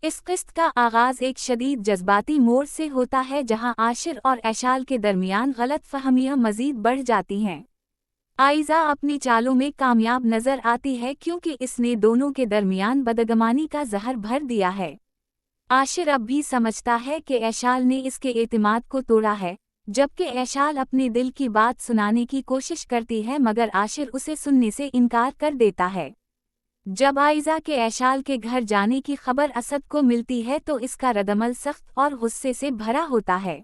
इस किस्त का आगाज एक शदीद जज्बाती मोड़ से होता है जहां आशिर और ऐशाल के दरमियान गलत फहमियां मजीद बढ़ जाती हैं। आइज़ा अपनी चालों में कामयाब नजर आती है क्योंकि इसने दोनों के दरमियान बदगमानी का जहर भर दिया है। आशिर अब भी समझता है कि ऐशाल ने इसके एतमाद को तोड़ा है, जबकि ऐशाल अपने दिल की बात सुनाने की कोशिश करती है मगर आशिर उसे सुनने से इनकार कर देता है। जब आइज़ा के ऐशाल के घर जाने की खबर असद को मिलती है तो इसका रद्दअमल सख्त और गुस्से से भरा होता है।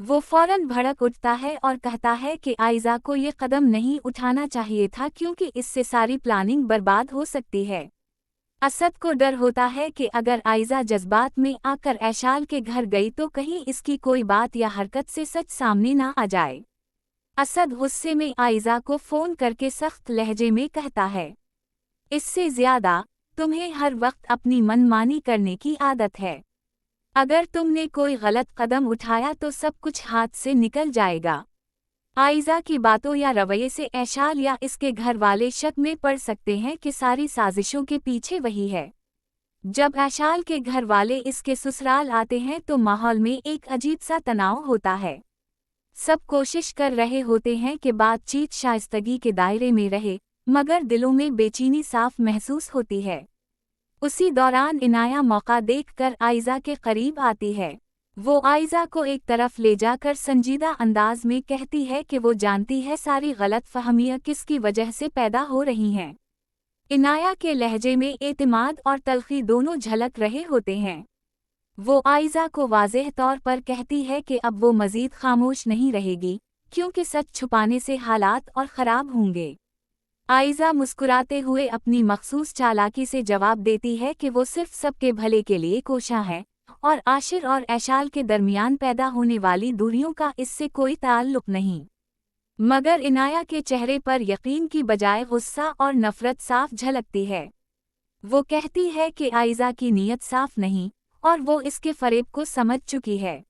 वो फौरन भड़क उठता है और कहता है कि आइज़ा को ये कदम नहीं उठाना चाहिए था क्योंकि इससे सारी प्लानिंग बर्बाद हो सकती है। असद को डर होता है कि अगर आइज़ा जज्बात में आकर ऐशाल के घर गई तो कहीं इसकी कोई बात या हरकत से सच सामने ना आ जाए। असद गुस्से में आइज़ा को फ़ोन करके सख्त लहजे में कहता है, इससे ज़्यादा तुम्हें हर वक्त अपनी मनमानी करने की आदत है। अगर तुमने कोई गलत कदम उठाया तो सब कुछ हाथ से निकल जाएगा। आइज़ा की बातों या रवैये से ऐशाल या इसके घर वाले शक में पड़ सकते हैं कि सारी साजिशों के पीछे वही है। जब ऐशाल के घर वाले इसके ससुराल आते हैं तो माहौल में एक अजीब सा तनाव होता है। सब कोशिश कर रहे होते हैं कि बातचीत शाइस्तगी के दायरे में रहे, मगर दिलों में बेचैनी साफ महसूस होती है। उसी दौरान इनाया मौका देखकर आइज़ा के करीब आती है। वो आइज़ा को एक तरफ ले जाकर संजीदा अंदाज में कहती है कि वो जानती है सारी गलत फहमियां किसकी वजह से पैदा हो रही हैं। इनाया के लहजे में एतमाद और तल्खी दोनों झलक रहे होते हैं। वो आइज़ा को वाज़ेह तौर पर कहती है कि अब वो मज़ीद खामोश नहीं रहेगी क्योंकि सच छुपाने से हालात और ख़राब होंगे। आइज़ा मुस्कुराते हुए अपनी मखसूस चालाकी से जवाब देती है कि वो सिर्फ सबके भले के लिए कोशिश है और आशिर और ऐशाल के दरमियान पैदा होने वाली दूरियों का इससे कोई ताल्लुक नहीं। मगर इनाया के चेहरे पर यकीन की बजाय गुस्सा और नफरत साफ झलकती है। वो कहती है कि आइज़ा की नीयत साफ नहीं और वो इसके फरेब को समझ चुकी है।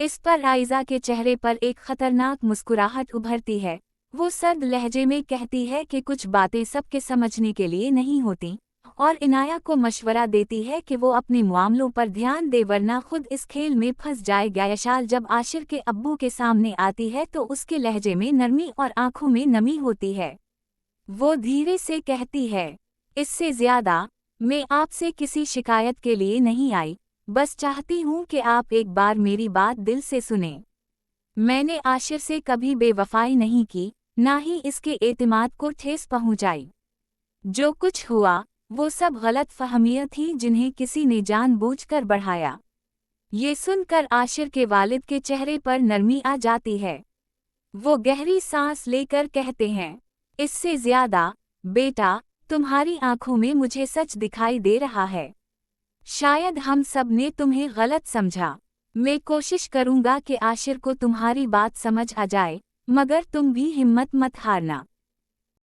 इस पर आइज़ा के चेहरे पर एक खतरनाक मुस्कुराहट उभरती है। वो सर्द लहजे में कहती है कि कुछ बातें सबके समझने के लिए नहीं होती और इनाया को मशवरा देती है कि वो अपने मामलों पर ध्यान दे वरना खुद इस खेल में फंस जाएगा। ऐशाल जब आशिर के अब्बू के सामने आती है तो उसके लहजे में नरमी और आंखों में नमी होती है। वो धीरे से कहती है, इससे ज़्यादा मैं आपसे किसी शिकायत के लिए नहीं आई, बस चाहती हूँ कि आप एक बार मेरी बात दिल से सुनें। मैंने आशिर से कभी बेवफाई नहीं की, ना ही इसके एतमाद को ठेस पहुंचाई। जो कुछ हुआ वो सब गलत फहमियां थी जिन्हें किसी ने जानबूझकर बढ़ाया। ये सुनकर आशिर के वालिद के चेहरे पर नरमी आ जाती है। वो गहरी सांस लेकर कहते हैं, इससे ज़्यादा बेटा तुम्हारी आंखों में मुझे सच दिखाई दे रहा है। शायद हम सब ने तुम्हें गलत समझा। मैं कोशिश करूंगा कि आशिर को तुम्हारी बात समझ आ जाए, मगर तुम भी हिम्मत मत हारना।